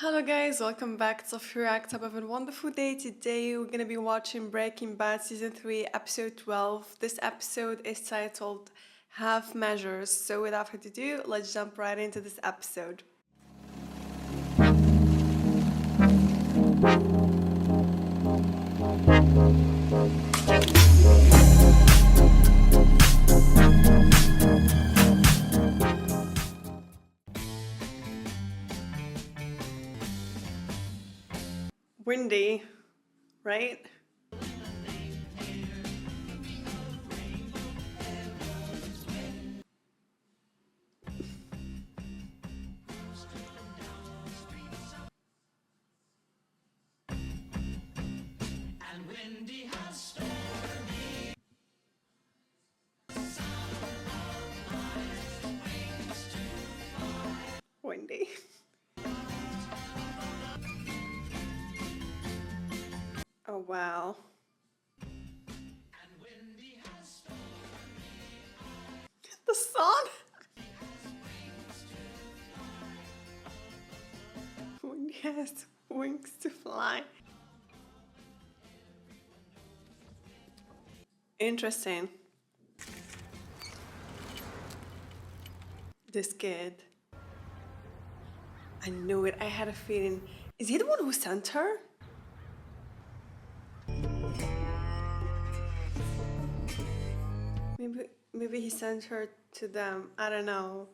Hello guys, welcome back to React. Hope you have a wonderful day. Today we're gonna be watching Breaking Bad season 3, episode 12. This episode is titled Half Measures. So without further ado, let's jump right into this episode. Windy, right? Windy. Oh wow. The sun. Windy has wings to fly. Interesting. This kid. I knew it. I had a feeling. Is he the one who sent her? Maybe he sent her to them. I don't know.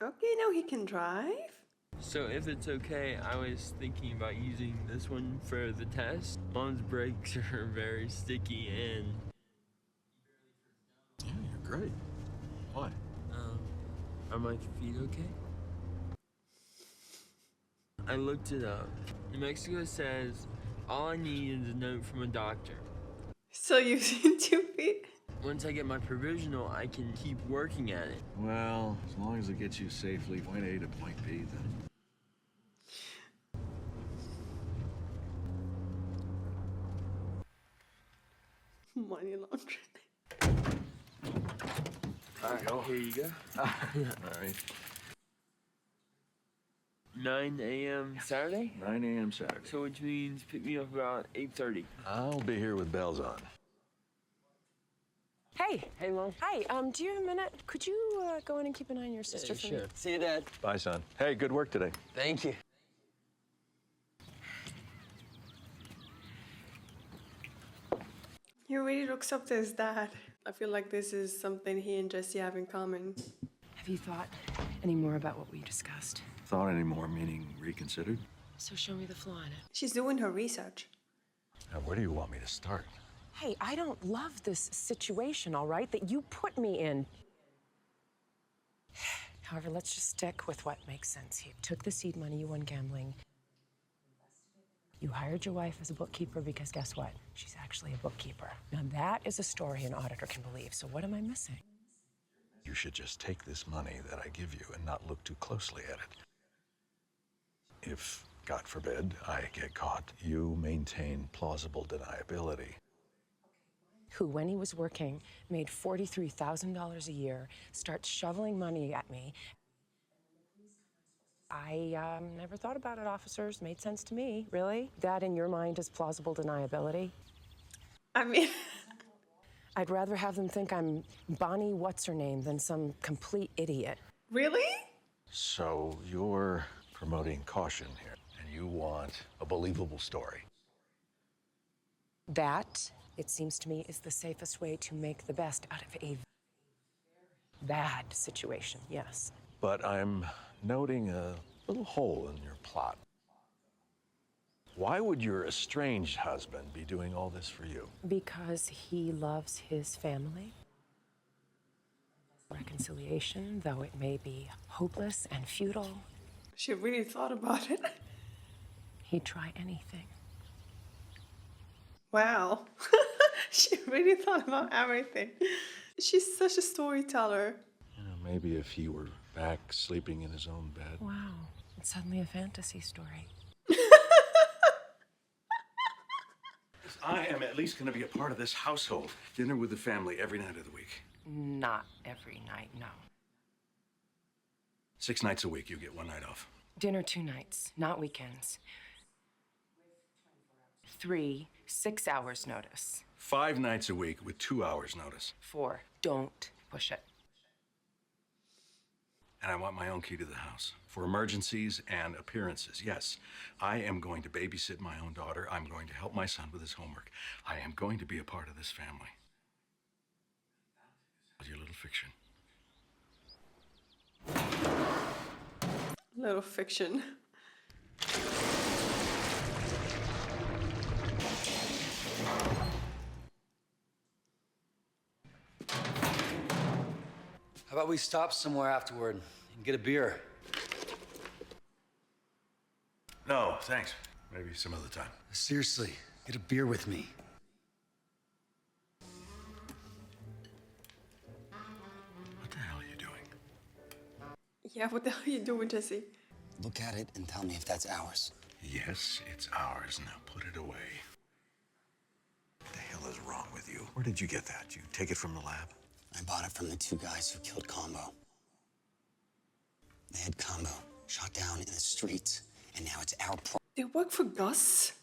Okay, now he can drive? So if it's okay, I was thinking about using this one for the test. Mom's brakes are very sticky and... Yeah, you're great. Why? Are my feet okay? I looked it up. New Mexico says all I need is a note from a doctor. So you've seen 2 feet? Once I get my provisional, I can keep working at it. Well, as long as it gets you safely point A to point B, then. Money laundering. Here you go. All right. 9 a.m. Saturday? 9 a.m. Saturday. So which means pick me up about 8:30. I'll be here with bells on. Hey. Hey, Mom. Hi, do you have a minute? Could you go in and keep an eye on your sister for me? See you, Dad. Bye, son. Hey, good work today. Thank you. He really looks up to his dad. I feel like this is something he and Jesse have in common. Have you thought any more about what we discussed? Thought any more, meaning reconsidered? So show me the flaw in it. She's doing her research. Now, where do you want me to start? Hey, I don't love this situation, all right, that you put me in. However, let's just stick with what makes sense. You took the seed money you won gambling. You hired your wife as a bookkeeper because guess what? She's actually a bookkeeper. Now that is a story an auditor can believe. So what am I missing? You should just take this money that I give you and not look too closely at it. If, God forbid, I get caught, you maintain plausible deniability. Who, when he was working, made $43,000 a year, starts shoveling money at me. I never thought about it, officers. Made sense to me, really. That, in your mind, is plausible deniability? I mean... I'd rather have them think I'm Bonnie What's-Her-Name than some complete idiot. Really? So you're promoting caution here, and you want a believable story. That, it seems to me, is the safest way to make the best out of a bad situation, yes. But I'm noting a little hole in your plot. Why would your estranged husband be doing all this for you? Because he loves his family. Reconciliation, though it may be hopeless and futile, She really thought about it. he'd try anything. Wow. She really thought about everything. She's such a storyteller. You know, maybe if he were back sleeping in his own bed. Wow, it's suddenly a fantasy story. I am at least going to be a part of this household. Dinner with the family every night of the week. Not every night, no. 6 nights a week, you get 1 night off. Dinner 2 nights, not weekends. 3, 6 hours notice. 5 nights a week with 2 hours notice. 4, don't push it. And I want my own key to the house for emergencies and appearances. Yes, I am going to babysit my own daughter. I'm going to help my son with his homework. I am going to be a part of this family. Your little fiction. Little fiction. How about we stop somewhere afterward and get a beer? No, thanks. Maybe some other time. Seriously, get a beer with me. What the hell are you doing? Yeah, what the hell are you doing, Jesse? Look at it and tell me if that's ours. Yes, it's ours. Now put it away. What the hell is wrong with you? Where did you get that? You take it from the lab? I bought it from the 2 guys who killed Combo. They had Combo shot down in the streets, and now it's our problem. They work for Gus?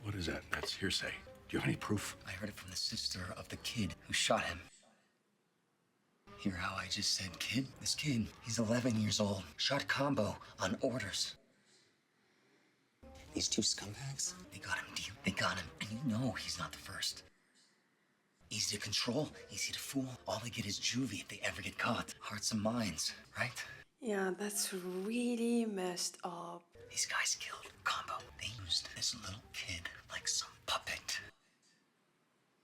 What is that? That's hearsay. Do you have any proof? I heard it from the sister of the kid who shot him. Hear how I just said kid? This kid, he's 11 years old. Shot Combo on orders. These 2 scumbags, they got him deep. They got him, and you know he's not the first. Easy to control, easy to fool. All they get is juvie if they ever get caught. Hearts and minds, right? Yeah, that's really messed up. These guys killed Combo. They used this little kid like some puppet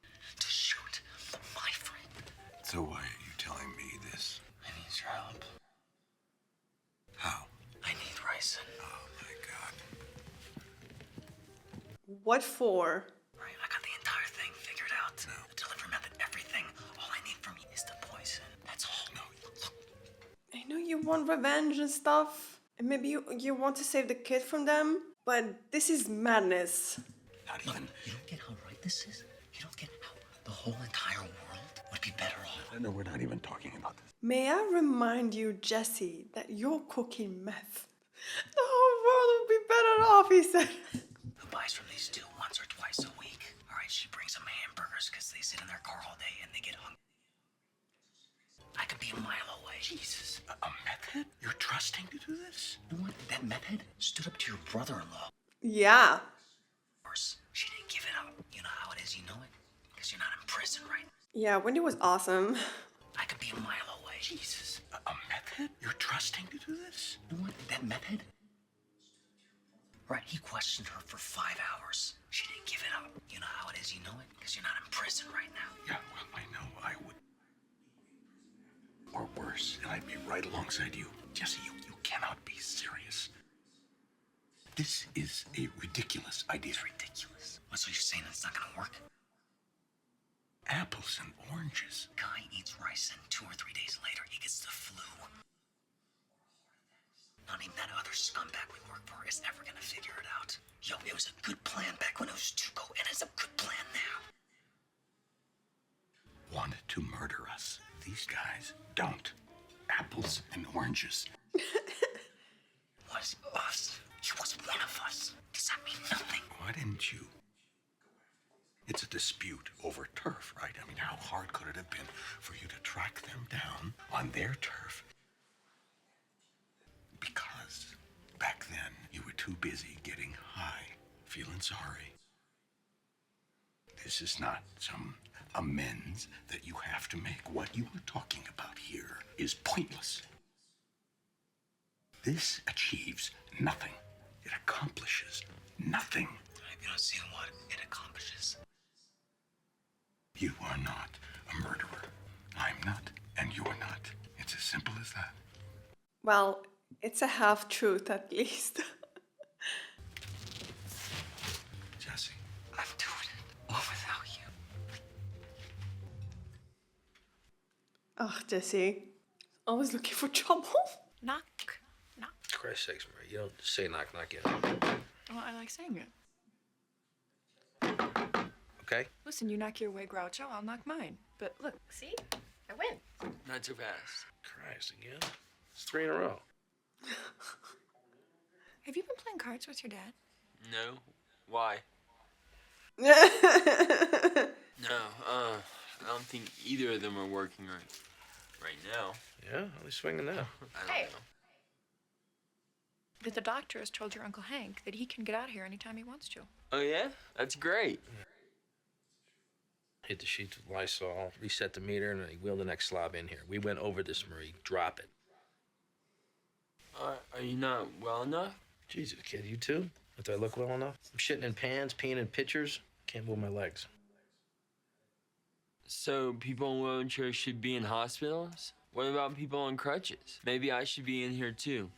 to shoot my friend. So why are you telling me this? I need your help. How? I need Ryson. Oh my God. What for? Right, I got the entire thing figured out. No. The delivery method, everything. All I need from you is the poison. That's all. No, look. I know you want revenge and stuff, and maybe you want to save the kid from them, but this is madness. Not Look, even. you don't get how right this is? You don't get how the whole entire world would be better off. No, we're not even talking about this. May I remind you, Jesse, that you're cooking meth. The whole world would be better off, he said. Who buys from these 2 once or twice a week? All right, she brings them hamburgers because they sit in their car all day and they get hungry. I could be a mile away. Jesus. A meth head? You're trusting to do this? You know what? That meth head stood up to your brother-in-law. Yeah. Of course, she didn't give it up. You know how it is, you know it? Because you're not in prison, right? Yeah, Wendy was awesome. I could be a mile away. Jesus. A meth head? You're trusting to do this? You know what? That meth head? Right, he questioned her for 5 hours. She didn't give it up. You know how it is, you know it? Because you're not in prison right now. Yeah, well, I know I would. Or worse, and I'd be right alongside you. Jesse, you cannot be serious. This is a ridiculous idea. It's ridiculous. What, so you're saying it's not gonna work? Apples and oranges. Guy eats rice and 2 or 3 days later he gets the flu. Not even that other scumbag we work for is ever gonna figure it out. Yo, it was a good plan back when it was Tuco, and it's a good plan now. Want to murder us. These guys don't. Apples and oranges. Was us. He was one of us. Does that mean nothing? Why didn't you? It's a dispute over turf, right? I mean, how hard could it have been for you to track them down on their turf? Because back then you were too busy getting high, feeling sorry. This is not some amends that you have to make. What you are talking about here is pointless. This achieves nothing. It accomplishes nothing. You don't see what it accomplishes. You are not a murderer. I'm not, and you're not. It's as simple as that. Well, it's a half-truth at least. Jesse. I'm doing it all without you. Ugh, Jesse. Always looking for trouble. Knock, knock. Christ's sakes, Marie, you don't say knock, knock yet. Well, I like saying it. Okay? Listen, you knock your way, Groucho, I'll knock mine. But look, see? I win. Not so fast. Christ, again? It's 3 in a row. Have you been playing cards with your dad? No. Why? Yeah. No. I don't think either of them are working right now. Yeah, how they swinging now? I don't Hey. know. That the doctor has told your Uncle Hank that he can get out here anytime he wants to. Oh yeah? That's great. Hit the sheets with Lysol, reset the meter, and then he wheeled the next slob in here. We went over this, Marie. Drop it. Are you not well enough? Jesus, kid, you too? Do I look well enough? I'm shitting in pans, peeing in pitchers. Can't move my legs. So people in wheelchairs should be in hospitals? What about people on crutches? Maybe I should be in here too.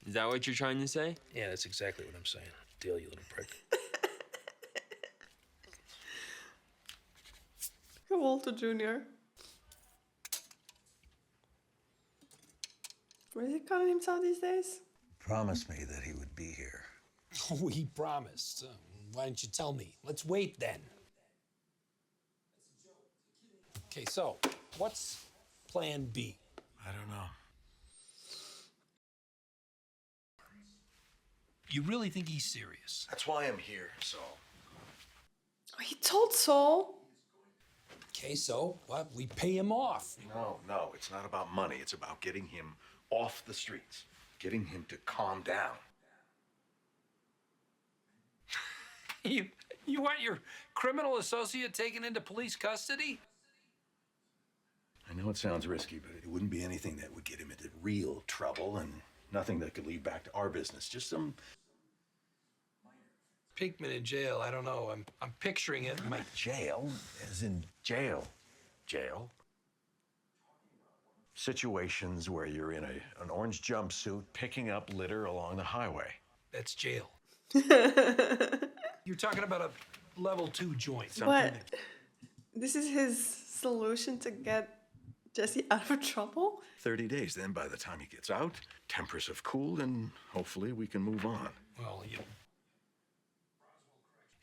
Is that what you're trying to say? Yeah, that's exactly what I'm saying. Deal, you little prick. Walter Jr. What is he calling himself these days? Promised me that he would be here. Oh, he promised. Why didn't you tell me? Let's wait then. Okay, so what's plan B? I don't know. You really think he's serious? That's why I'm here, Saul. Oh, he told Saul. Okay, so what? We pay him off. No, it's not about money. It's about getting him off the streets, getting him to calm down. You want your criminal associate taken into police custody? I know it sounds risky, but it wouldn't be anything that would get him into real trouble and nothing that could lead back to our business. Just some... Pinkman in jail, I don't know. I'm picturing it. Jail, as in jail. Jail. Situations where you're in an orange jumpsuit picking up litter along the highway. That's jail. You're talking about a level 2 joint. What? This is his solution to get Jesse out of trouble? 30 days. Then by the time he gets out, tempers have cooled and hopefully we can move on. Well,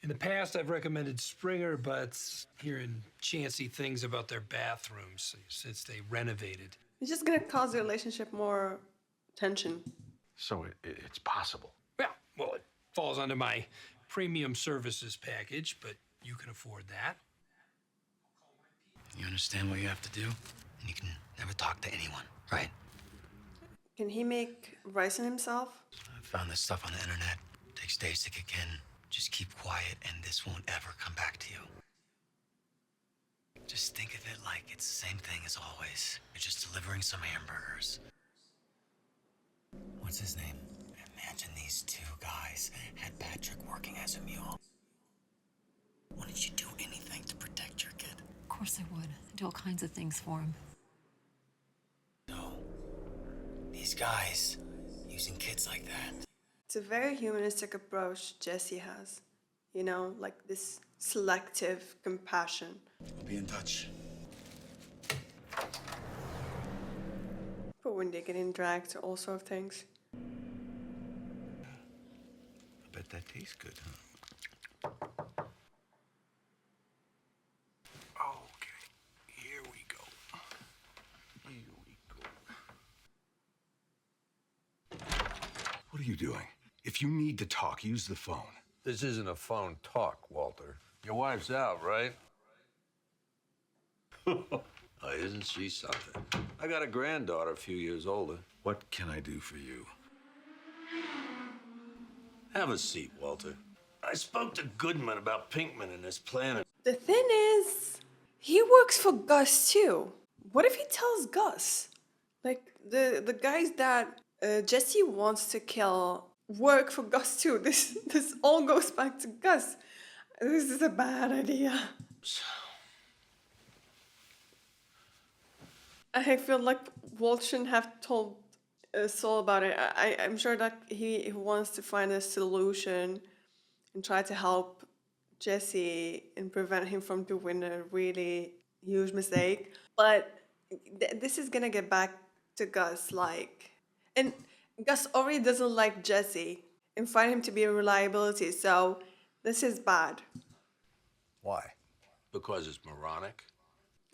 in the past, I've recommended Springer, but hearing chancy things about their bathrooms since they renovated. It's just gonna cause the relationship more tension. So it's possible. Yeah, well, it falls under my premium services package, but you can afford that. You understand what you have to do? And you can never talk to anyone, right? Can he make rice in himself? I found this stuff on the internet. Takes days to kick in. Just keep quiet and this won't ever come back to you. Just think of it like it's the same thing as always. You're just delivering some hamburgers. What's his name? Imagine these two guys had Patrick working as a mule. Wouldn't you do anything to protect your kid? Of course I would. I'd do all kinds of things for him. No. These guys using kids like that. It's a very humanistic approach Jesse has. You know, like this selective compassion. We'll be in touch. But when they get in drag to all sort of things. I bet that tastes good, huh? Okay, here we go. What are you doing? If you need to talk, use the phone. This isn't a phone talk, Walter. Your wife's out, right? Oh, isn't she something? I got a granddaughter a few years older. What can I do for you? Have a seat, Walter. I spoke to Goodman about Pinkman and his plan. The thing is, he works for Gus too. What if he tells Gus? Like, the guys that Jesse wants to kill work for Gus too. This all goes back to Gus. This is a bad idea. I feel like Walt shouldn't have told Saul about it. I'm sure that he wants to find a solution and try to help Jesse and prevent him from doing a really huge mistake. But this is gonna get back to Gus, like, and Gus already doesn't like Jesse and find him to be a reliability. So this is bad. Why? Because it's moronic.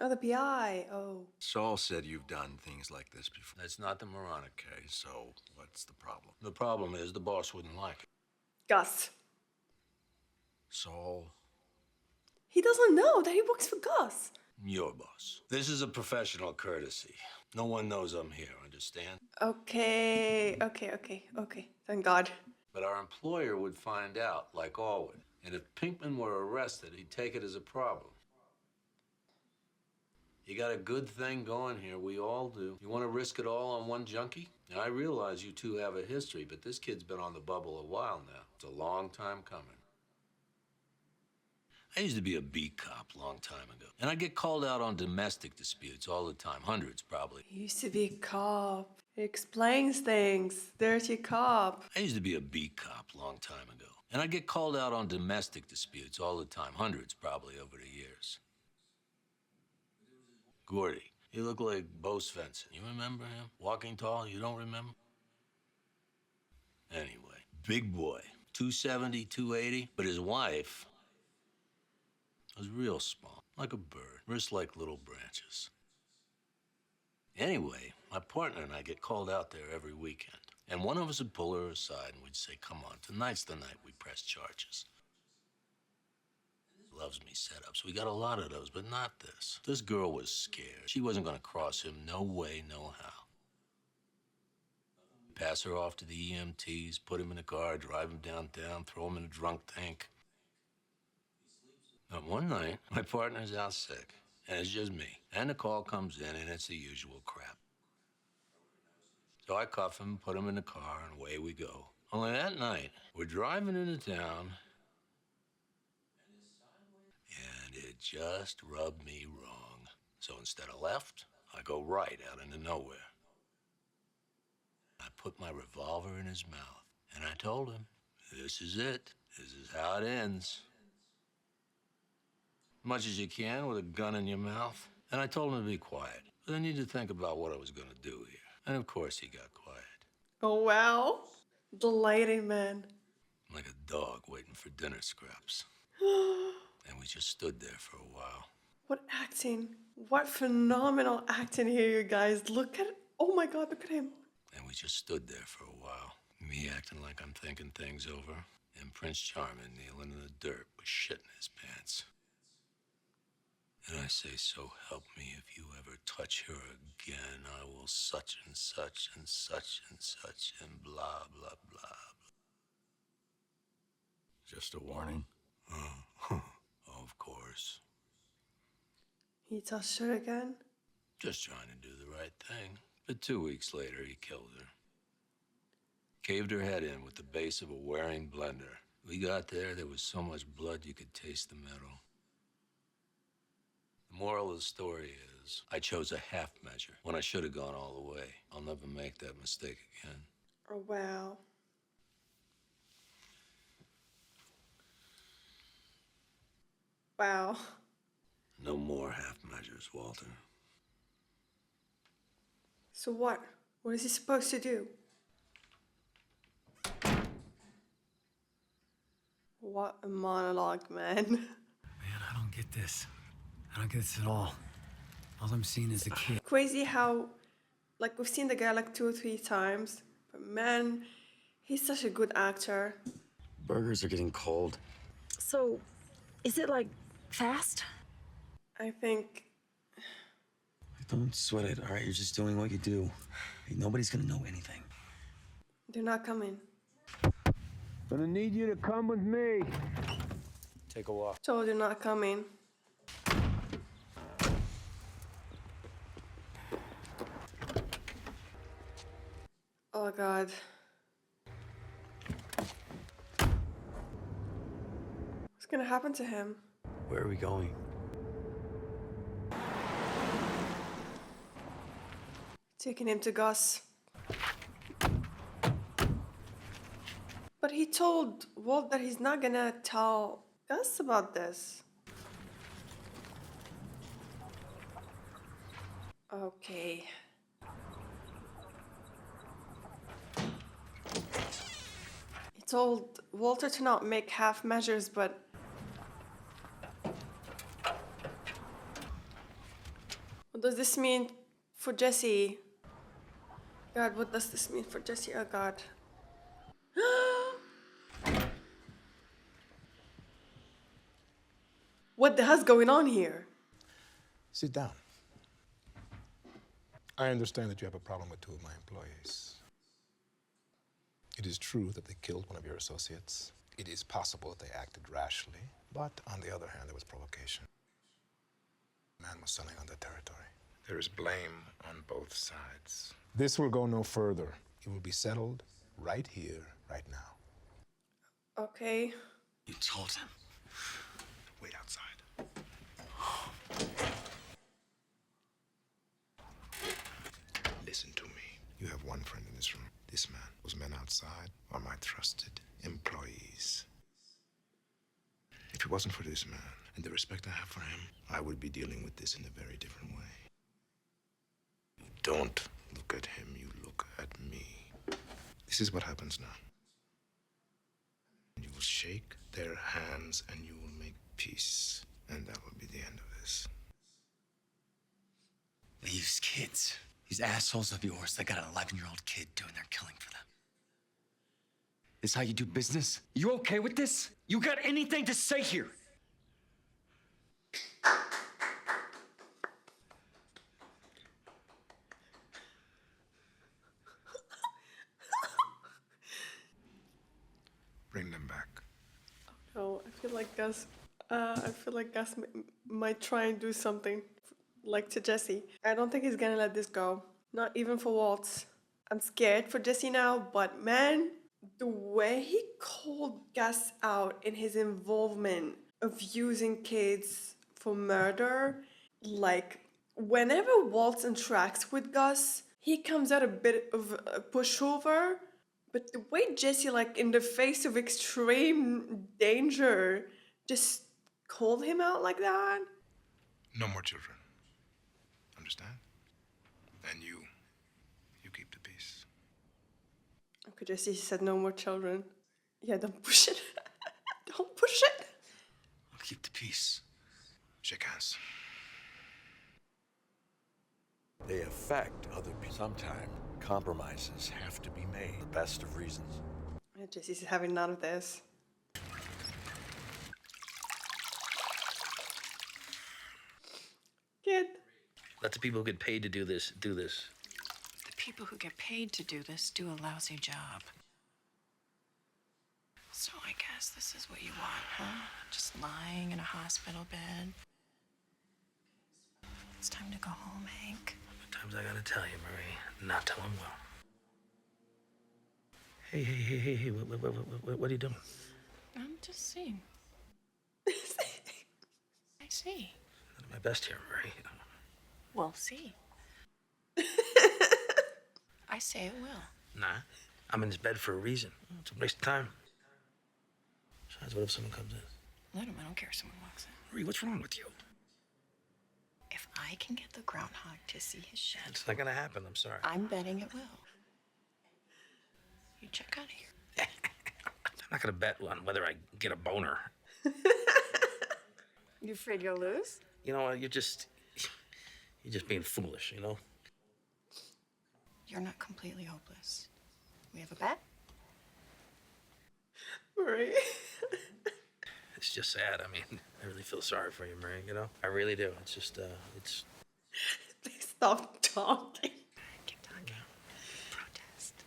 Oh, the PI. Oh. Saul said you've done things like this before. That's not the Marana case. So, what's the problem? The problem is the boss wouldn't like it. Gus. Saul, He doesn't know that he works for Gus. Your boss. This is a professional courtesy. No one knows I'm here, understand? Okay. Thank God. But our employer would find out, like all would. And if Pinkman were arrested, he'd take it as a problem. You got a good thing going here, we all do. You want to risk it all on one junkie? Now, I realize you two have a history, but this kid's been on the bubble a while now. It's a long time coming. I used to be a beat cop a long time ago. And I get called out on domestic disputes all the time, hundreds probably. He used to be a cop. He explains things. Dirty cop. I used to be a beat cop a long time ago. And I get called out on domestic disputes all the time, hundreds probably over the years. Gordy, he looked like Bo Svensson. You remember him? Walking tall, you don't remember? Anyway, big boy, 270, 280, but his wife was real small, like a bird, wrists like little branches. Anyway, my partner and I get called out there every weekend. And one of us would pull her aside and we'd say, come on, tonight's the night we press charges. Loves me setups. We got a lot of those, but not this. This girl was scared. She wasn't gonna cross him, no way, no how. Pass her off to the EMTs, put him in a car, drive him downtown, throw him in a drunk tank. But one night, my partner's out sick, and it's just me. And the call comes in, and it's the usual crap. So I cuff him, put him in the car, and away we go. Only that night, we're driving into town, and it just rubbed me wrong. So instead of left, I go right out into nowhere. I put my revolver in his mouth, and I told him, this is it. This is how it ends. Much as you can with a gun in your mouth. And I told him to be quiet. But I needed to think about what I was going to do here. And of course he got quiet. Oh, wow. The lighting man. Like a dog waiting for dinner scraps. And we just stood there for a while. What acting. What phenomenal acting here, you guys. Look at it. Oh my God, look at him. And we just stood there for a while. Me acting like I'm thinking things over. And Prince Charming kneeling in the dirt with shit in his pants. And I say, so help me, if you ever touch her again, I will such and such and such and such and blah, blah, blah. just a warning. Of course. He touched her again? Just trying to do the right thing. But 2 weeks later, he killed her. Caved her head in with the base of a Waring blender. We got there was so much blood you could taste the metal. The moral of the story is, I chose a half measure when I should have gone all the way. I'll never make that mistake again. Oh, wow. Wow. No more half measures, Walter. So what? What is he supposed to do? What a monologue, man. Man, I don't get this. I don't get this at all. All I'm seeing is the kid. Crazy how, like, we've seen the guy like 2 or 3 times, but man, he's such a good actor. Burgers are getting cold. So, is it like fast? I think. Don't sweat it, all right? You're just doing what you do. Hey, nobody's gonna know anything. They're not coming. Gonna need you to come with me. Take a walk. Told you not coming. Oh God. What's gonna happen to him? Where are we going? Taking him to Gus. But he told Walt that he's not gonna tell Gus about this. Okay. He told Walter to not make half measures, but this mean for Jesse? God, what does this mean for Jesse? Oh God. What the hell's going on here? Sit down. I understand that you have a problem with 2 of my employees. It is true that they killed one of your associates. It is possible that they acted rashly, but on the other hand, there was provocation. The man was selling on their territory. There is blame on both sides. This will go no further. It will be settled right here, right now. Okay. You told him. Wait outside. Listen to me. You have one friend in this room. This man. Those men outside are my trusted employees. If it wasn't for this man and the respect I have for him, I would be dealing with this in a very different way. You don't look at him, you look at me. This is what happens now. You will shake their hands and you will make peace. And that will be the end of this. These kids, these assholes of yours, they got an 11-year-old kid doing their killing for them. This how you do business? You okay with this? You got anything to say here? Bring them back. No, I feel like Gus. Might try and do something, like to Jesse. I don't think he's gonna let this go. Not even for Waltz. I'm scared for Jesse now, but man, the way he called Gus out in his involvement of using kids for murder, like whenever Waltz interacts with Gus, he comes out a bit of a pushover. But the way Jesse, like in the face of extreme danger, just called him out like that. No more children. Understand? And you keep the peace. Okay, Jesse said no more children. Yeah, don't push it. Don't push it. I'll keep the peace. Shake hands. They affect other people. Sometimes compromises have to be made. The best of reasons. Yeah, Jesse's having none of this. Good. Let the people who get paid to do this do this. The people who get paid to do this do a lousy job. So I guess this is what you want, huh? Just lying in a hospital bed. It's time to go home, Hank. Sometimes I gotta tell you, Marie, not till I'm well. Hey, what are you doing? I'm just seeing. I see. I'm at my best here, Marie. We'll see. I say it will. Nah, I'm in this bed for a reason. It's a waste of time. Besides, what if someone comes in? Let him. I don't care if someone walks in. Marie, what's wrong with you? If I can get the groundhog to see his shed, It's not gonna happen, I'm sorry. I'm betting it will. You check out of here. I'm not gonna bet on whether I get a boner. You afraid you'll lose? You know, you're just being foolish, you know? You're not completely hopeless. We have a bet? Marie. It's just sad. I mean, I really feel sorry for you, Marie, you know? I really do. It's just, it's... Please stop talking. Keep talking. Protest.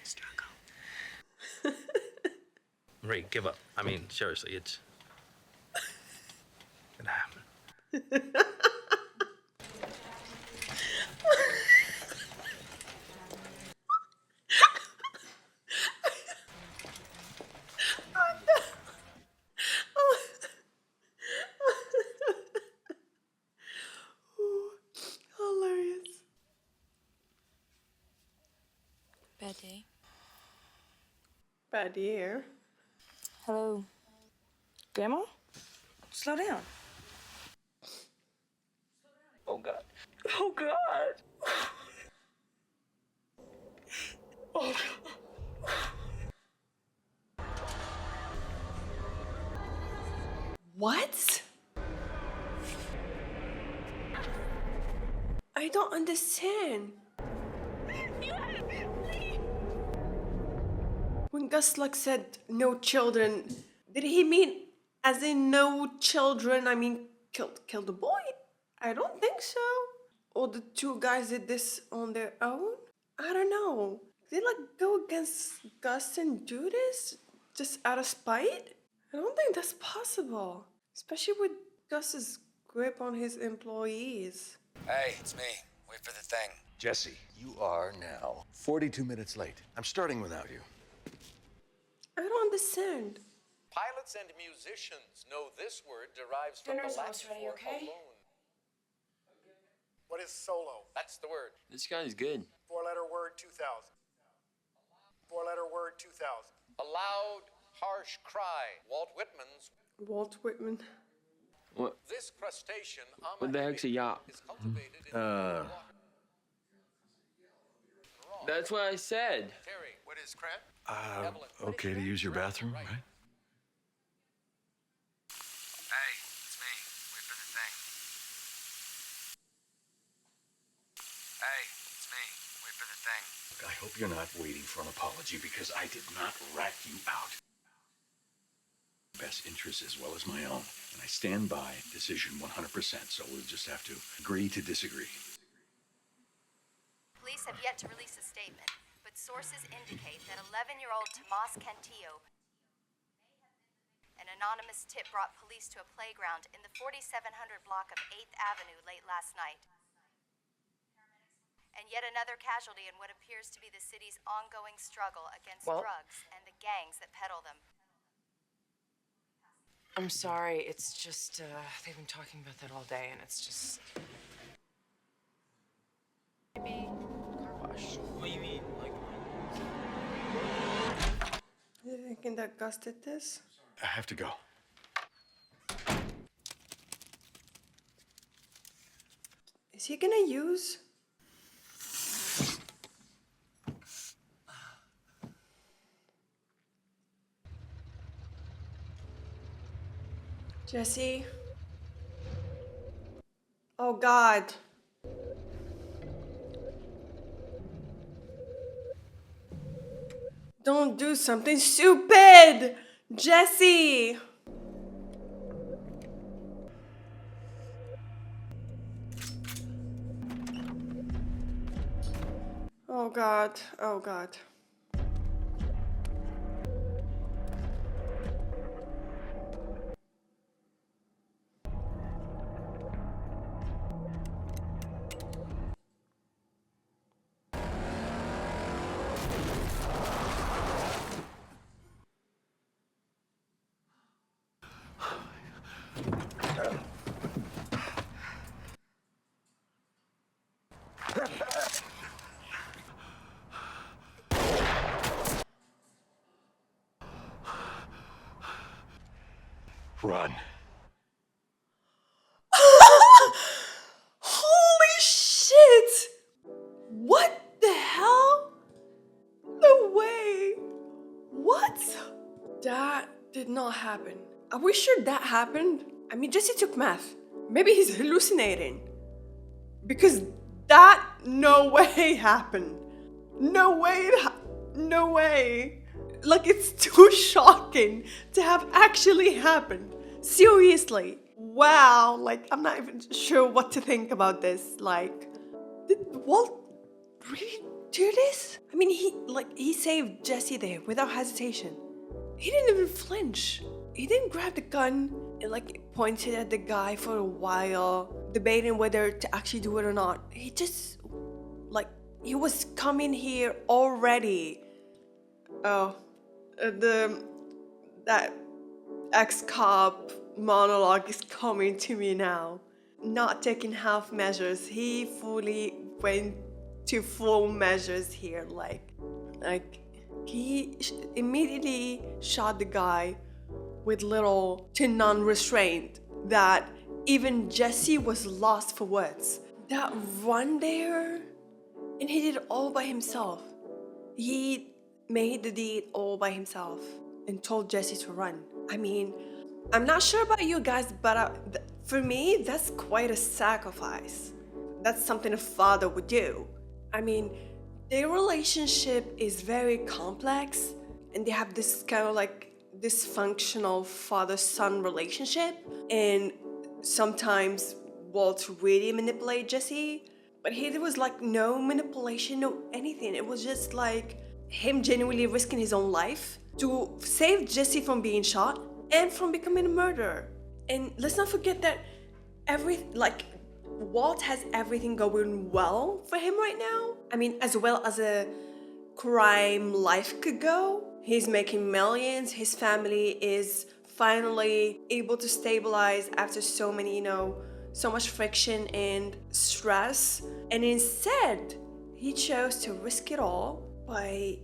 Struggle. Marie, give up. I mean, seriously, it's gonna happen. Hilarious. Bad day. Bad year. Hello. Grandma? Slow down. Oh, God. Oh, God. Oh, What? I don't understand. When Gus like said no children, did he mean as in no children? I mean kill the boy? I don't think so. Or the two guys did this on their own? I don't know. Did they like go against Gus and do this just out of spite? I don't think that's possible, especially with Gus's grip on his employees. Hey, it's me. Wait for the thing. Jesse, you are now 42 minutes late. I'm starting without you. I don't understand. Pilots and musicians know this word derives from Dinner's the almost Latin ready, for okay? alone. What is solo? That's the word. This guy's good. Four-letter word 2000. Four-letter word 2000. A loud, harsh cry. Walt Whitman's. Walt Whitman. What? This crustacean, What the heck's a yacht? is cultivated in water. That's what I said. Terry, what is crab? Okay to use your bathroom, right? Hey, it's me. Wait for the thing. Hey, it's me. Wait for the thing. I hope you're not waiting for an apology because I did not rat you out. Best interests as well as my own. And I stand by decision 100%, so we'll just have to agree to disagree. Police have yet to release a statement, but sources indicate that 11-year-old Tomas Cantillo. An anonymous tip brought police to a playground in the 4700 block of 8th Avenue late last night. And yet another casualty in what appears to be the city's ongoing struggle against drugs and the gangs that peddle them. I'm sorry, it's just, they've been talking about that all day, and it's just... Maybe car wash. What do you mean? Like, You thinking that Gus did this? I have to go. Is he gonna use? Jesse? Oh God. Don't do something stupid! Jesse! Oh God, oh God. Run. Holy shit! What the hell? No way. What? That did not happen. Are we sure that happened? I mean, Jesse took meth. Maybe he's hallucinating. Because that no way happened. No way. No way. Like, it's too shocking to have actually happened. Seriously. Wow. Like, I'm not even sure what to think about this. Like, did Walt really do this? I mean, he saved Jesse there without hesitation. He didn't even flinch. He didn't grab the gun and, like, pointed at the guy for a while, debating whether to actually do it or not. He just, like, he was coming here already. Oh. That ex-cop monologue is coming to me now. Not taking half measures, he fully went to full measures here. Like he immediately shot the guy with little to none restraint that even Jesse was lost for words. That run there, and he did it all by himself. He made the deed all by himself and told Jesse to run. I mean, I'm not sure about you guys, but for me, that's quite a sacrifice. that's something a father would do. I mean, their relationship is very complex and they have this kind of like dysfunctional father-son relationship, and sometimes Walt really manipulated Jesse, but here there was like no manipulation, no anything. It was just like him genuinely risking his own life to save Jesse from being shot and from becoming a murderer. And let's not forget that Walt has everything going well for him right now. I mean, as well as a crime life could go. He's making millions. His family is finally able to stabilize after so many, so much friction and stress. And instead, he chose to risk it all by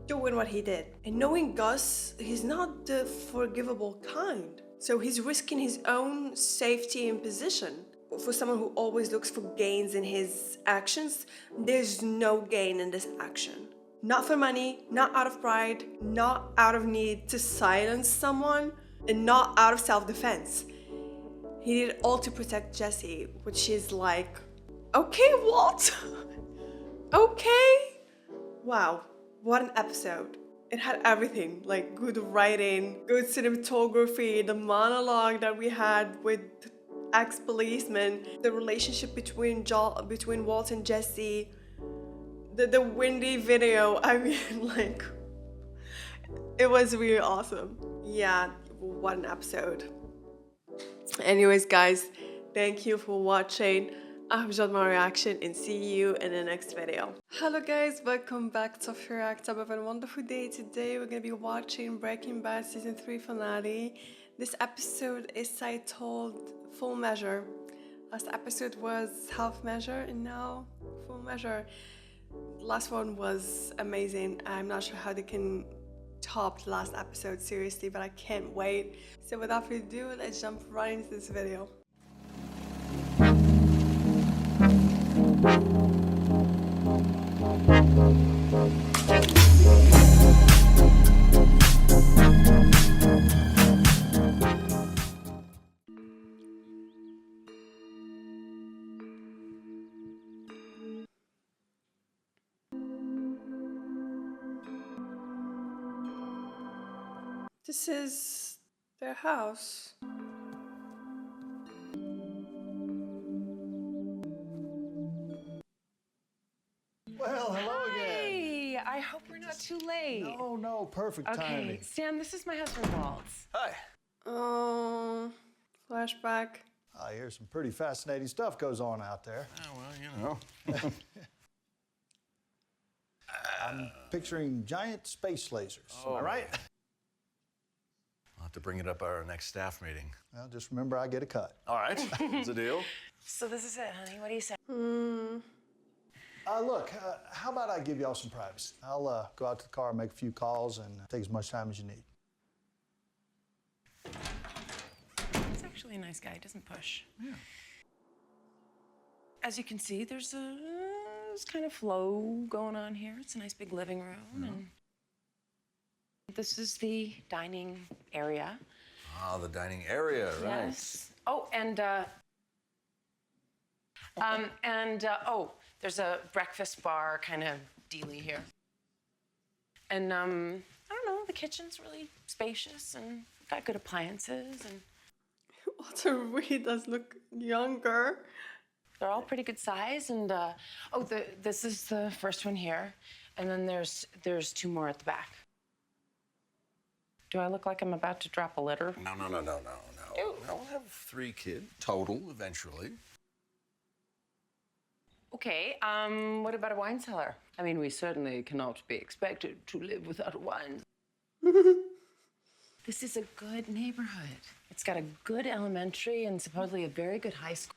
doing what he did. And knowing Gus, he's not the forgivable kind. So he's risking his own safety and position. For someone who always looks for gains in his actions, there's no gain in this action. Not for money, not out of pride, not out of need to silence someone, and not out of self-defense. He did it all to protect Jesse, which is like, okay, Walt? Okay? Wow, what an episode. It had everything, like good writing, good cinematography, the monologue that we had with ex-policeman, the relationship between Walt and Jesse, the windy video. I mean, like, it was really awesome. Yeah, what an episode. Anyways, guys, thank you for watching. I hope you enjoyed my reaction and see you in the next video. Hello guys, welcome back to React. Have a wonderful day. Today we're gonna be watching Breaking Bad Season 3 finale. This episode is titled Full Measure. Last episode was Half Measure and now Full Measure. The last one was amazing. I'm not sure how they can top the last episode, seriously, but I can't wait. So without further ado, let's jump right into this video. This is their house. Well, hello again. Hey, I hope we're not too late. No, perfect Okay, timing. Sam, this is my husband, Walt. Hi. Oh, flashback. I hear some pretty fascinating stuff goes on out there. Well, I'm picturing giant space lasers. Am I right? I'll have to bring it up at our next staff meeting. Well, just remember I get a cut. All right, it's a deal. So this is it, honey. What do you say? Look, how about I give y'all some privacy? I'll go out to the car and make a few calls and take as much time as you need. He's actually a nice guy. He doesn't push. Yeah. As you can see, there's this kind of flow going on here. It's a nice big living room. And this is the dining area. Ah, the dining area, right. Yes. Oh, and there's a breakfast bar kind of dealy here. And I don't know, the kitchen's really spacious and got good appliances and Walter really does look younger. they're all pretty good size. And this is the first one here, and then there's two more at the back. Do I look like I'm about to drop a litter? No. We'll have 3 kids total eventually. Okay, what about a wine cellar? I mean, we certainly cannot be expected to live without a wine. This is a good neighborhood. It's got a good elementary and supposedly a very good high school.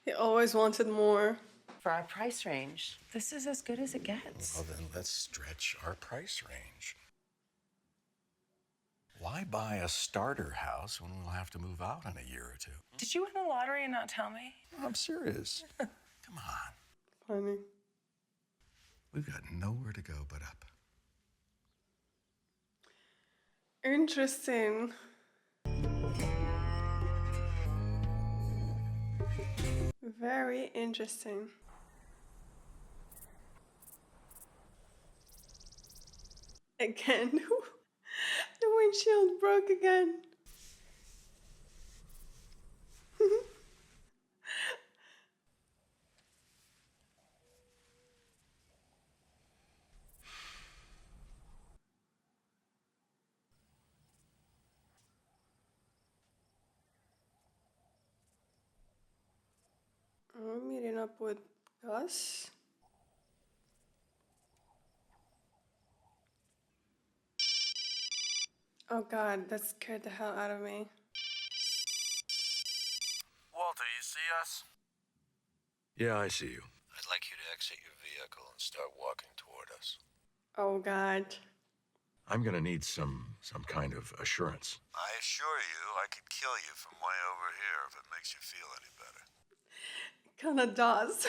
He always wanted more. For our price range, this is as good as it gets. Well, then let's stretch our price range. Why buy a starter house when we'll have to move out in a year or 2? Did you win the lottery and not tell me? I'm serious. Come on. Funny. We've got nowhere to go but up. Very interesting. Again, the windshield broke again. I'm meeting up with Gus. Oh god, that scared the hell out of me. Walter, you see us? Yeah, I see you. I'd like you to exit your vehicle and start walking toward us. Oh god. I'm gonna need some kind of assurance. I assure you, I could kill you from way over here if it makes you feel any better. Kinda does.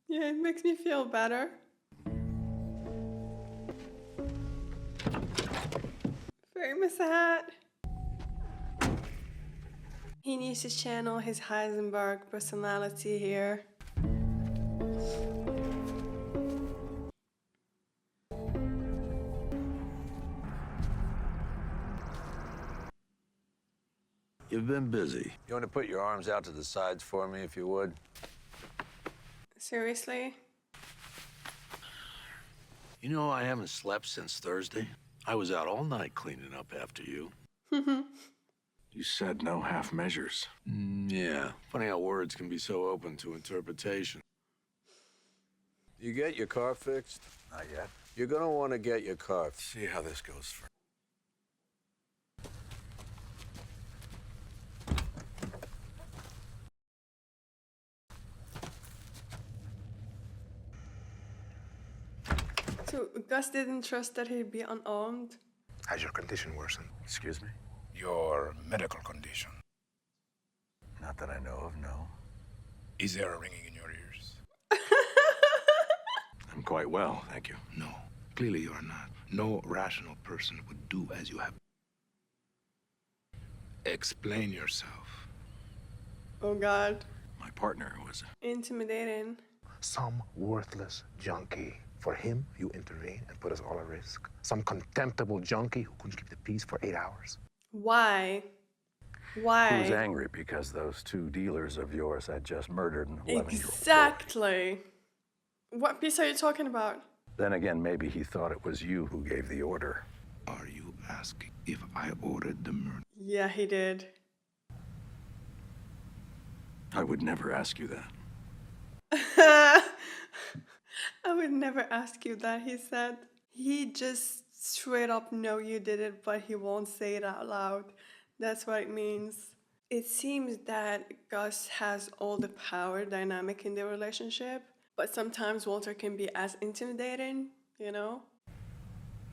Yeah, it makes me feel better. Famous hat. He needs to channel his Heisenberg personality here. You've been busy. You want to put your arms out to the sides for me, if you would? Seriously? You know, I haven't slept since Thursday. I was out all night cleaning up after you. You said no half measures. Yeah. Funny how words can be so open to interpretation. You get your car fixed? Not yet. You're gonna want to get your car. See how this goes first. So Gus didn't trust that he'd be unarmed? Has your condition worsened? Excuse me? Your medical condition. Not that I know of, no. Is there a ringing in your ears? I'm quite well, thank you. No. Clearly you are not. No rational person would do as you have. Explain yourself. Oh god. My partner was... Intimidating. Some worthless junkie. For him, you intervene and put us all at risk. Some contemptible junkie who couldn't keep the peace for 8 hours. Why? Why? He was angry because those two dealers of yours had just murdered an 11-year-old boy. Exactly. What piece are you talking about? Then again, maybe he thought it was you who gave the order. Are you asking if I ordered the murder? Yeah, he did. I would never ask you that. I would never ask you that, he said. He just straight up know you did it, but he won't say it out loud. That's what it means. It seems that Gus has all the power dynamic in their relationship, but sometimes Walter can be as intimidating, you know?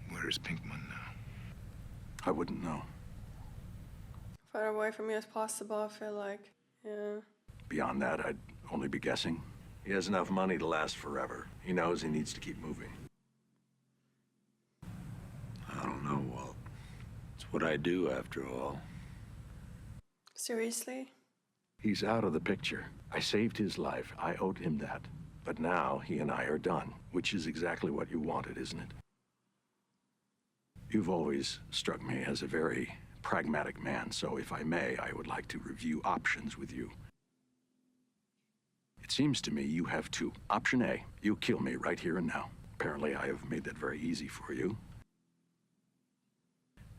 Where is Pinkman now? I wouldn't know. Far away from me as possible, I feel like. Yeah. Beyond that, I'd only be guessing. He has enough money to last forever. He knows he needs to keep moving. I don't know, Walt. It's what I do, after all. Seriously? He's out of the picture. I saved his life. I owed him that. But now he and I are done, which is exactly what you wanted, isn't it? You've always struck me as a very pragmatic man, so if I may, I would like to review options with you. It seems to me you have two. Option A, you kill me right here and now. Apparently I have made that very easy for you.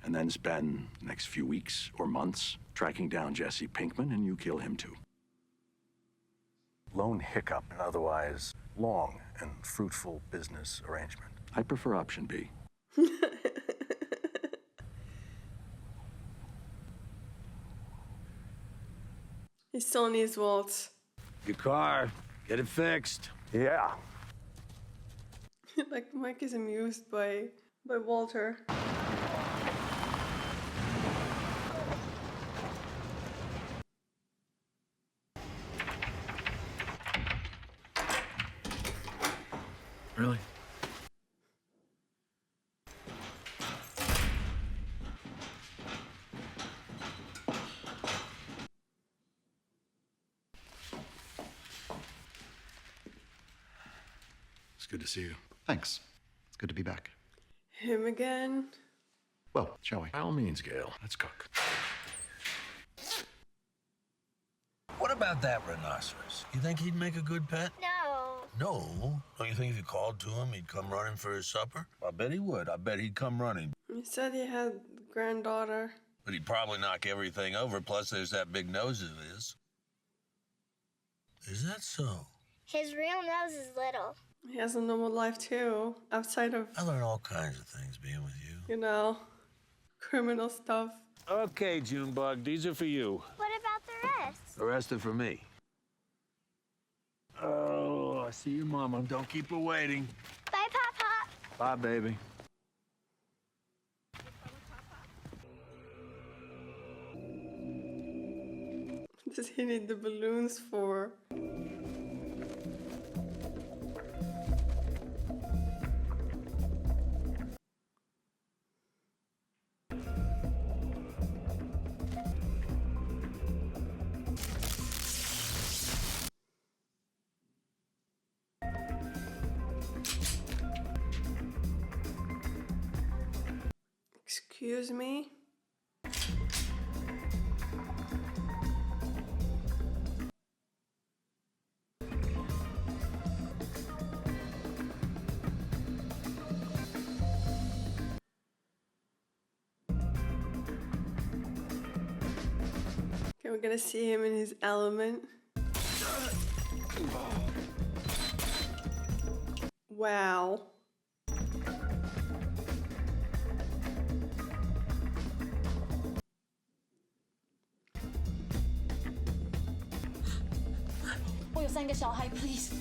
And then spend the next few weeks or months tracking down Jesse Pinkman, and you kill him too. Lone hiccup, an otherwise long and fruitful business arrangement. I prefer option B. He still needs Walt. Your car. Get it fixed. Yeah. Like Mike is amused by Walter. Really? Good to see you. Thanks. It's good to be back. Him again? Well, shall we? By all means, Gale. Let's cook. What about that rhinoceros? You think he'd make a good pet? No. No? Don't you think if you called to him, he'd come running for his supper? I bet he would. I bet he'd come running. He said he had a granddaughter. But he'd probably knock everything over, plus there's that big nose of his. Is that so? His real nose is little. He has a normal life too, outside of, I learn all kinds of things being with you. you know, criminal stuff. Okay, Junebug, these are for you. What about the rest? The rest are for me. Oh, I see your mama. Don't keep her waiting. Bye, Papa. Bye, baby. What does he need the balloons for? Excuse me? Okay, we're gonna see him in his element. Wow. Please.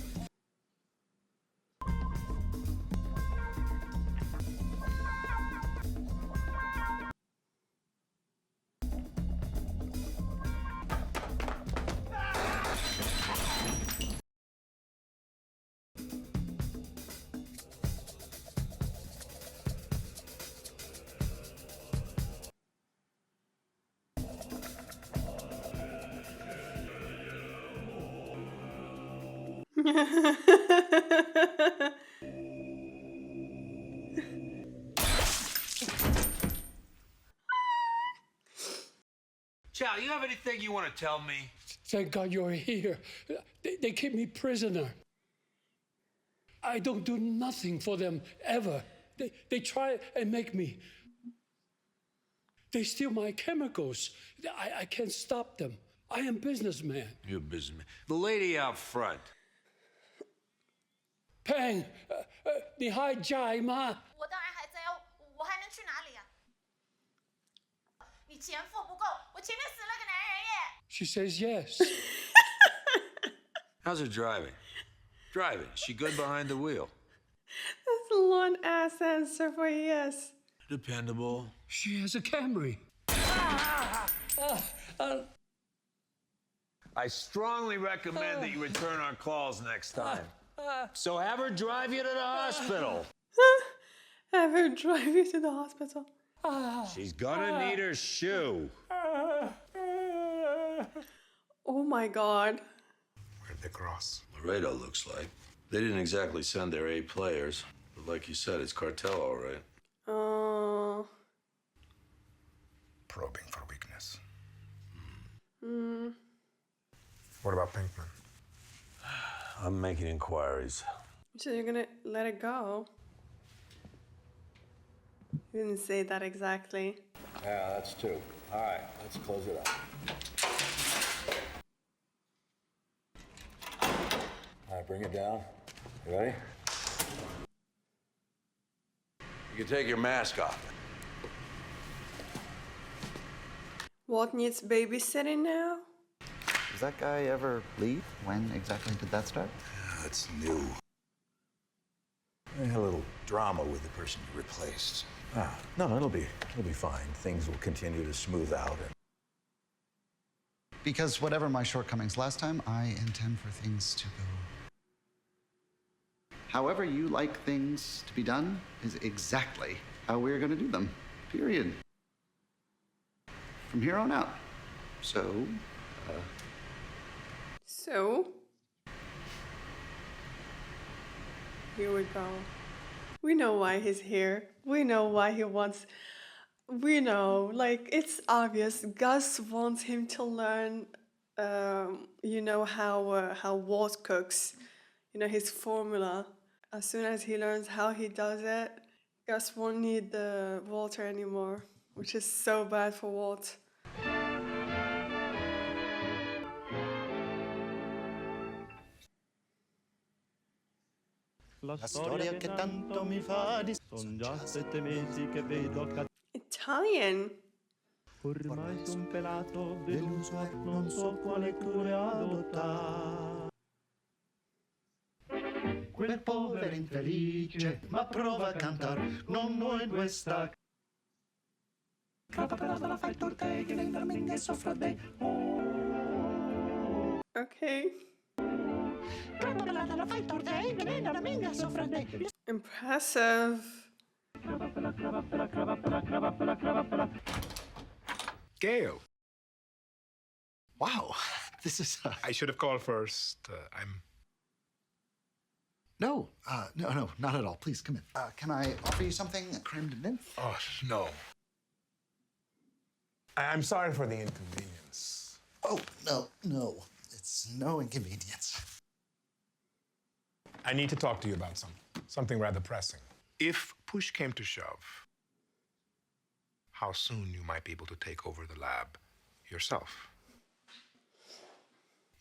Chow, you have anything you want to tell me? Thank God you're here. They keep me prisoner. I don't do nothing for them ever. They try and make me. They steal my chemicals. I can't stop them. I am businessman. You're a businessman. The lady out front. Peng, 你还在吗？我当然还在哦，我还能去哪里啊？你钱付不够，我前面死了个男人耶。 She says yes. How's her driving? Driving. She good behind the wheel? That's a long ass answer for yes. Dependable. She has a Camry. I strongly recommend that you return our calls next time. So have her drive you to the hospital. Have her drive you to the hospital. She's gonna need her shoe. Oh my God. Where'd they cross? Laredo looks like. They didn't exactly send their A players, but like you said, it's cartel, all right. Probing for weakness. Hmm. What about Pinkman? I'm making inquiries. So you're gonna let it go? You didn't say that exactly. Yeah, that's two. All right, let's close it up. All right, bring it down. You ready? You can take your mask off. What needs babysitting now? Does that guy ever leave? When exactly did that start? That's new. I had a little drama with the person you replaced. No, it'll be fine. Things will continue to smooth out. Because whatever my shortcomings last time, I intend for things to go. However you like things to be done is exactly how we're going to do them. Period. From here on out. So, Here we go. We know why he's here. We know why he wants. We know, like, it's obvious. Gus wants him to learn, how Walt cooks, his formula. As soon as he learns how he does it, Gus won't need the Walter anymore, which is so bad for Walt. La storia che tanto mi fa di... Son già 7 mesi che vedo Italian. Ormai son pelato, deluso, non so quale cure adottare. Quel povero infelice, ma prova a cantar, nonno in questa... Crapa pelata la fai torte, che venga minga e soffra dei... Okay. Impressive. Gail. Wow, this is... I should have called first. No, no, not at all. Please, come in. Can I offer you something? A creme de menthe? Oh, no. I'm sorry for the inconvenience. Oh, no. It's no inconvenience. I need to talk to you about something rather pressing. If push came to shove, how soon you might be able to take over the lab yourself?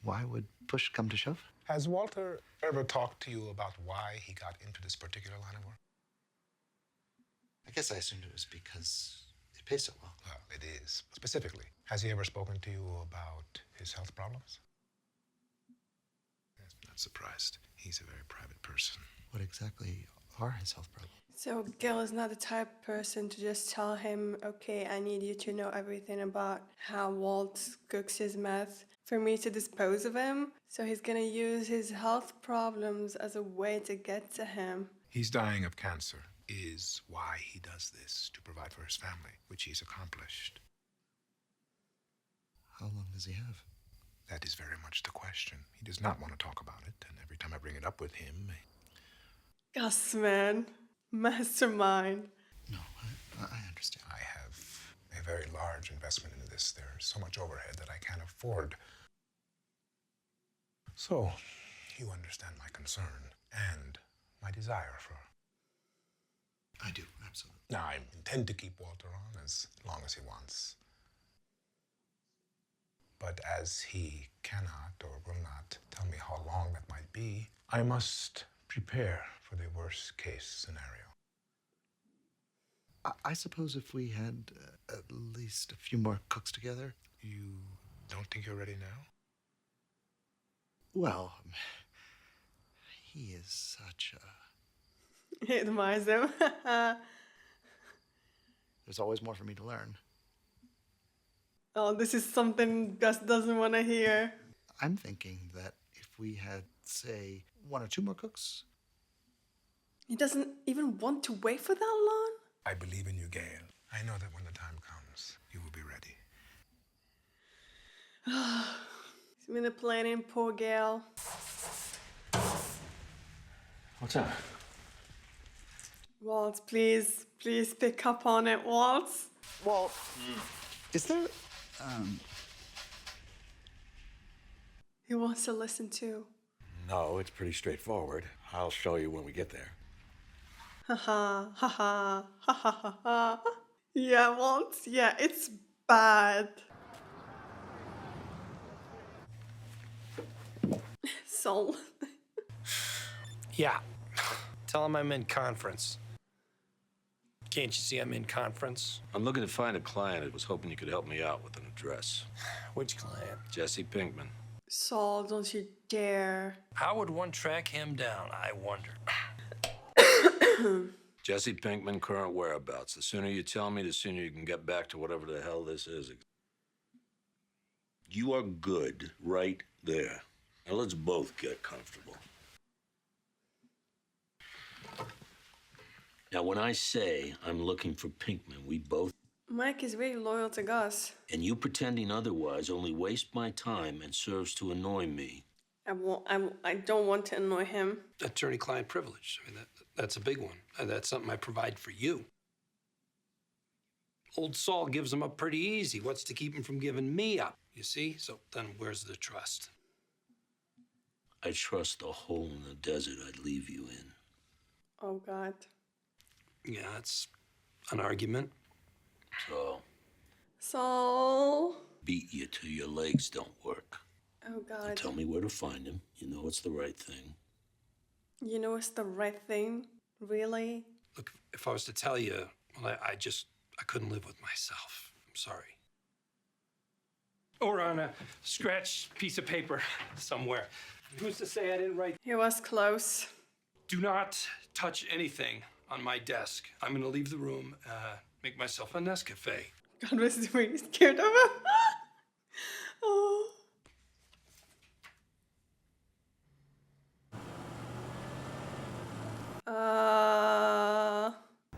Why would push come to shove? Has Walter ever talked to you about why he got into this particular line of work? I guess I assumed it was because it pays so well. Well, it is. Specifically, has he ever spoken to you about his health problems? Yes, not surprised. He's a very private person. What exactly are his health problems? So Gil is not the type of person to just tell him, okay, I need you to know everything about how Walt cooks his meth for me to dispose of him. So he's gonna use his health problems as a way to get to him. He's dying of cancer, is why he does this, to provide for his family, which he's accomplished. How long does he have? That is very much the question. He does not want to talk about it, and every time I bring it up with him... Gus, man. Mastermind. No, I understand. I have a very large investment into this. There's so much overhead that I can't afford. So, you understand my concern and my desire for... I do, absolutely. Now, I intend to keep Walter on as long as he wants. But as he cannot or will not tell me how long that might be, I must prepare for the worst case scenario. I suppose if we had at least a few more cooks together. You don't think you're ready now? Well, he is such a... He admires him. There's always more for me to learn. Oh, this is something Gus doesn't want to hear. I'm thinking that if we had, say, 1 or 2 more cooks... He doesn't even want to wait for that long? I believe in you, Gail. I know that when the time comes, you will be ready. He's been planning, poor Gail. What's up? Walt, please pick up on it, Walt. Walt, is there... He wants to listen too. No, it's pretty straightforward. I'll show you when we get there. Ha ha ha ha ha. Yeah, Walt. Yeah, it's bad. Soul. Yeah. Tell him I'm in conference. Can't you see I'm in conference? I'm looking to find a client. I was hoping you could help me out with an address. Which client? Jesse Pinkman. Saul, don't you dare. How would one track him down, I wonder? Jesse Pinkman, current whereabouts. The sooner you tell me, the sooner you can get back to whatever the hell this is. You are good right there. Now let's both get comfortable. Now, when I say I'm looking for Pinkman, we both... Mike is really loyal to Gus. And you pretending otherwise only wastes my time and serves to annoy me. I don't want to annoy him. Attorney-client privilege. I mean, that's a big one. And that's something I provide for you. Old Saul gives him up pretty easy. What's to keep him from giving me up? You see? So then where's the trust? I trust the hole in the desert I'd leave you in. Oh, God. Yeah, that's an argument. So, Saul. beat you till your legs don't work. Oh, God. Tell me where to find him. You know it's the right thing. You know it's the right thing? Really? Look, if I was to tell you, well, I couldn't live with myself. I'm sorry. Or on a scratched piece of paper somewhere. Who's to say I didn't write? He was close. Do not touch anything on my desk. I'm gonna leave the room, make myself a Nescafe. God was really scared of him. Oh.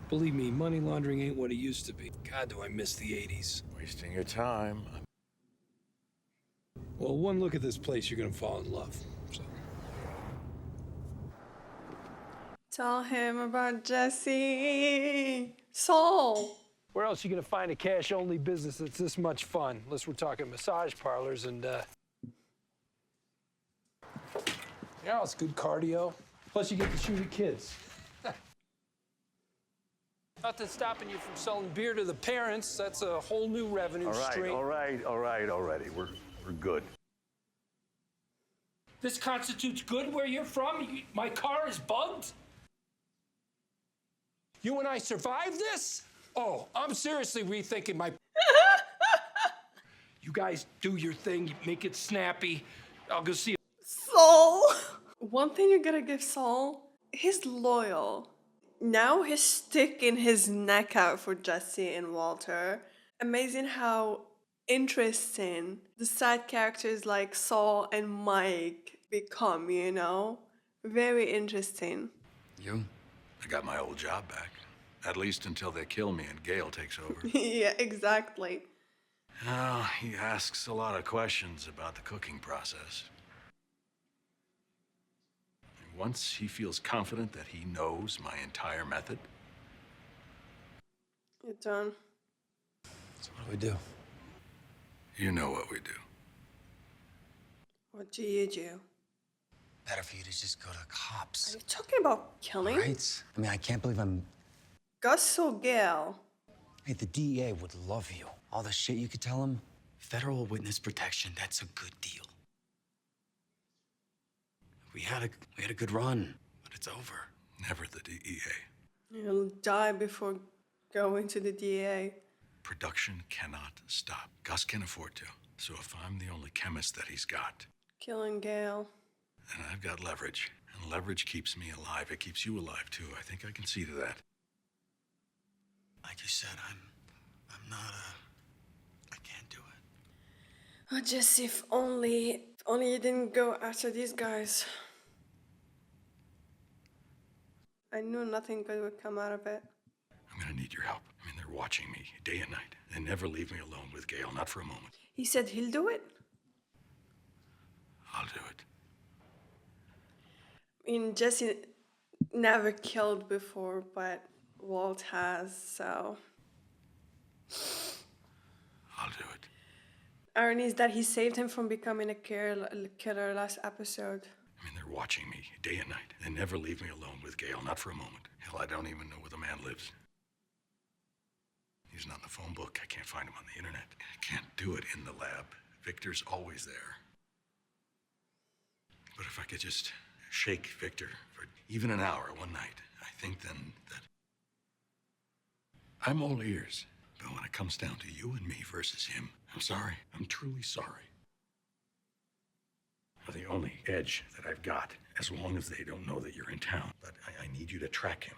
Believe me, money laundering ain't what it used to be. God, do I miss the 80s. Wasting your time. Well, one look at this place, you're gonna fall in love. So. Tell him about Jesse. Saul. Where else are you gonna find a cash-only business that's this much fun? Unless we're talking massage parlors and, yeah, it's good cardio. Plus you get to shoot at kids. Nothing stopping you from selling beer to the parents. That's a whole new revenue stream. All right, already. We're good. This constitutes good where you're from? My car is bugged? You and I survived this? Oh, I'm seriously rethinking my... You guys do your thing, make it snappy. I'll go see... Saul. One thing you gotta give Saul, he's loyal. Now he's sticking his neck out for Jesse and Walter. Amazing how interesting the side characters like Saul and Mike become, you know? Very interesting. You? I got my old job back. At least until they kill me and Gail takes over. Yeah, exactly. Oh, he asks a lot of questions about the cooking process. Once he feels confident that he knows my entire method. You're done. So what do we do? You know what we do. What do you do? Better for you to just go to the cops. Are you talking about killing? Right? I mean, I can't believe I'm... Gus or Gail? Hey, the DEA would love you. All the shit you could tell them. Federal witness protection, that's a good deal. We had a good run, but it's over. Never the DEA. You'll die before going to the DEA. Production cannot stop. Gus can afford to. So if I'm the only chemist that he's got, Killing Gail. then I've got leverage. And leverage keeps me alive. It keeps you alive, too. I think I can see to that. Like you said, I'm not I can't do it. Oh, Jesse, if only you didn't go after these guys. I knew nothing good would come out of it. I'm gonna need your help. I mean, they're watching me day and night. They never leave me alone with Gail, not for a moment. He said he'll do it. I'll do it. I mean, Jesse never killed before, but Walt has, so... I'll do it. Irony is that he saved him from becoming a killer last episode. I mean, they're watching me day and night. They never leave me alone with Gail, not for a moment. Hell, I don't even know where the man lives. He's not in the phone book. I can't find him on the internet. I can't do it in the lab. Victor's always there. But if I could just shake Victor for even an hour one night, I think then that I'm all ears. But when it comes down to you and me versus him, I'm sorry. I'm truly sorry. You're the only edge that I've got, as long as they don't know that you're in town. But I need you to track him.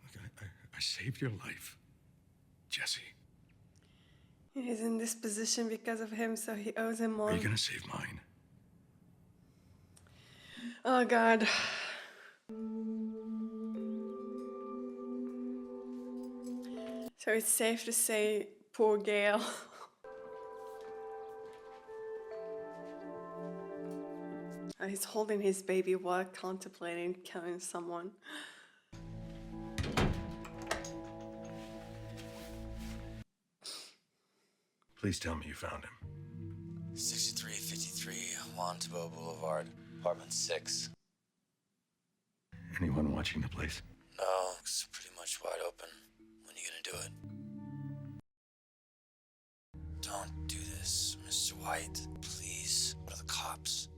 Look, I saved your life, Jesse. He's in this position because of him, so he owes him more. Are you gonna save mine? Oh, God. So it's safe to say, poor Gail. He's holding his baby while contemplating killing someone. Please tell me you found him. 6353 Juan Tabo Boulevard, apartment 6. Anyone watching the place? No, it's pretty much wide open. When are you gonna do it? Don't do this, Mr. White. Please, go to the cops.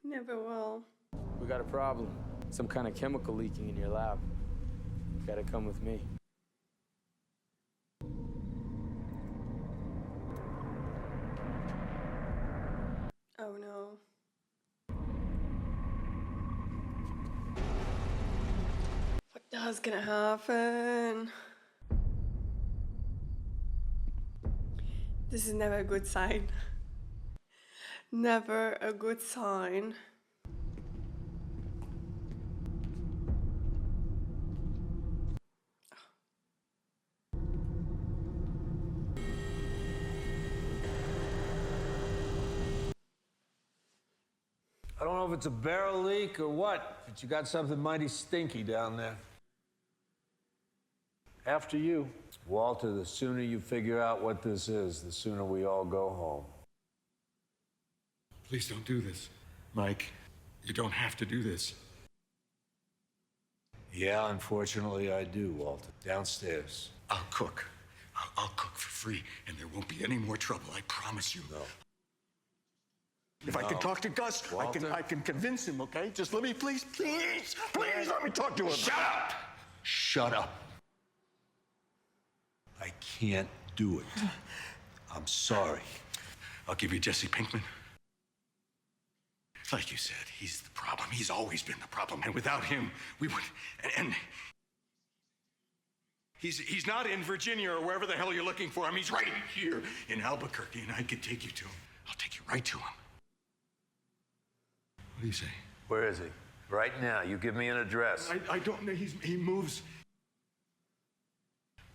Never will. We got a problem. Some kind of chemical leaking in your lab. You gotta come with me. Oh no. What the hell's gonna happen? This is never a good sign. Never a good sign. I don't know if it's a barrel leak or what, but you got something mighty stinky down there. After you. Walter, the sooner you figure out what this is, the sooner we all go home. Please don't do this. Mike, you don't have to do this. Yeah, unfortunately I do, Walter. Downstairs. I'll cook. I'll cook for free, and there won't be any more trouble, I promise you. No. If I can talk to Gus, Walter? I can convince him, okay? Just let me, please let me talk to him. Shut up! Shut up. I can't do it. I'm sorry. I'll give you Jesse Pinkman. Like you said, he's the problem. He's always been the problem. And without him, we would... And he's not in Virginia or wherever the hell you're looking for him. He's right here in Albuquerque, and I could take you to him. I'll take you right to him. What do you say? Where is he? Right now. You give me an address. I don't know. He moves.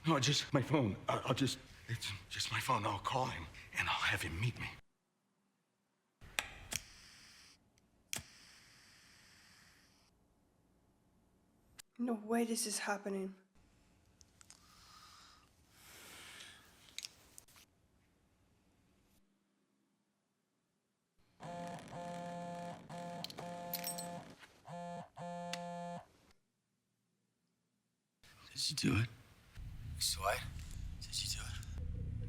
No, just my phone. It's just my phone. I'll call him, and I'll have him meet me. No way this is happening. Did you do it? Mr. White, did you do it?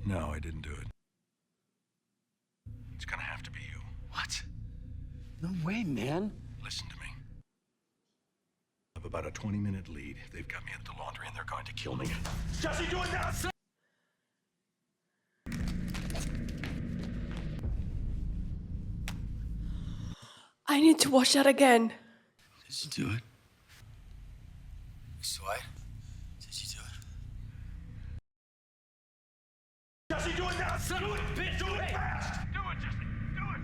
No, I didn't do it. It's gonna have to be you. What? No way, man. Listen to me. I have about a 20-minute lead. They've got me at the laundry, and they're going to kill me. Jesse, do it now! I need to watch that again. Did you do it? Mr. White, did you do it? Jesse, do it now! Do it, bitch! Do it fast! Do it, Jesse! Do it!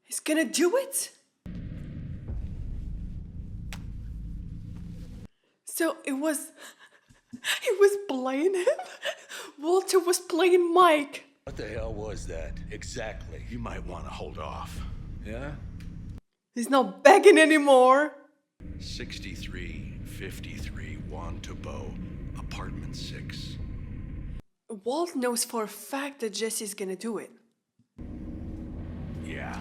He's gonna do it? So it was playing him? Walter was playing Mike. What the hell was that? Exactly. You might want to hold off. Yeah? He's not begging anymore. 6353 Juan Tabo, apartment 6. Walt knows for a fact that Jesse's gonna do it. Yeah.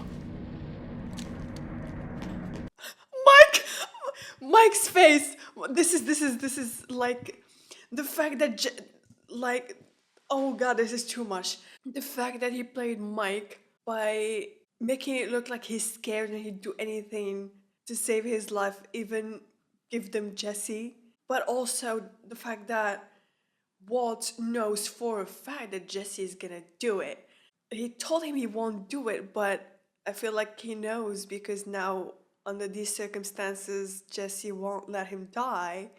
Mike's face. This is like the fact that oh god, this is too much. The fact that he played Mike by making it look like he's scared and he'd do anything to save his life, even give them Jesse. But also the fact that Walt knows for a fact that Jesse is gonna do it. He told him he won't do it, but I feel like he knows because now under these circumstances, Jesse won't let him die.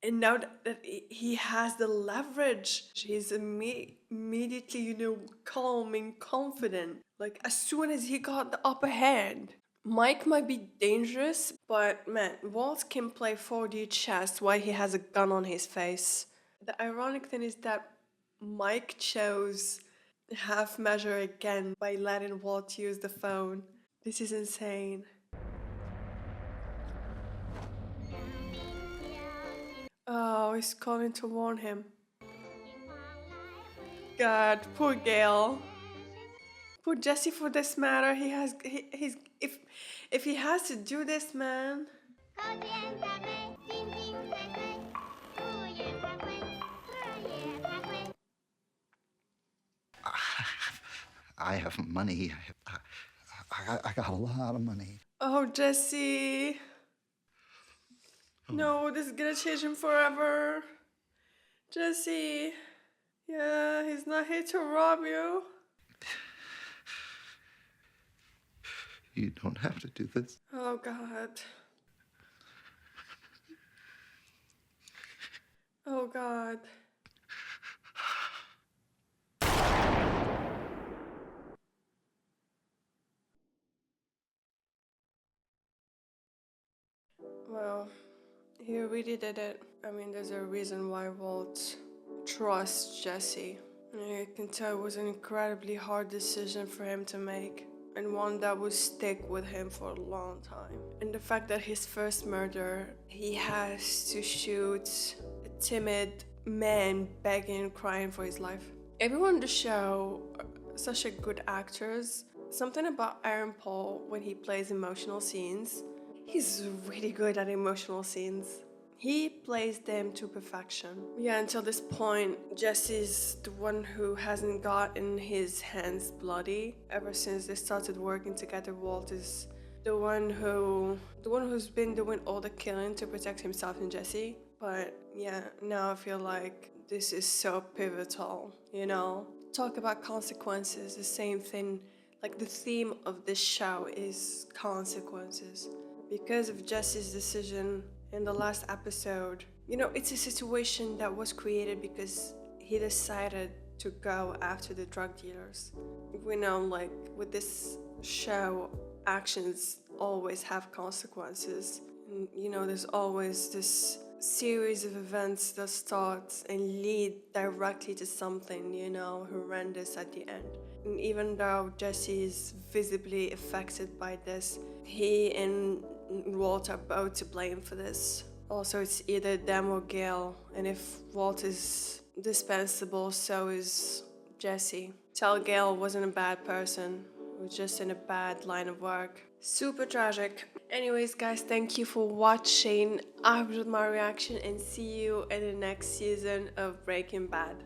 And now that he has the leverage, he's immediately, calm and confident. Like, as soon as he got the upper hand. Mike might be dangerous, but man, Walt can play 4D chess while he has a gun on his face. The ironic thing is that Mike chose Half Measure again by letting Walt use the phone. This is insane. Oh, he's calling to warn him. God, poor Gale. Poor Jesse for this matter. He's if he has to do this, man. I have money. I got a lot of money. Oh, Jesse. No, this is gonna change him forever. Jesse. Yeah, he's not here to rob you. You don't have to do this. Oh, God. Oh, God. Well, he really did it. I mean, there's a reason why Walt trusts Jesse. And you can tell it was an incredibly hard decision for him to make, and one that would stick with him for a long time. And the fact that his first murder, he has to shoot a timid man begging and crying for his life. Everyone on the show are such a good actors. Something about Aaron Paul when he plays emotional scenes. He's really good at emotional scenes. He plays them to perfection. Yeah, until this point, Jesse's the one who hasn't gotten his hands bloody. Ever since they started working together, Walt is the one who's been doing all the killing to protect himself and Jesse. But yeah, now I feel like this is so pivotal, you know? Talk about consequences, the same thing. Like the theme of this show is consequences. Because of Jesse's decision in the last episode, you know, it's a situation that was created because he decided to go after the drug dealers. We know, like, with this show, actions always have consequences. And, you know, there's always this series of events that start and lead directly to something, you know, horrendous at the end. And even though Jesse is visibly affected by this, he and Walt are both to blame for this. Also, it's either them or Gale, and if Walt is dispensable, so is Jesse. Tell Gale wasn't a bad person, he was just in a bad line of work. Super tragic. Anyways, guys, thank you for watching. I hope you enjoyed my reaction, and see you in the next season of Breaking Bad.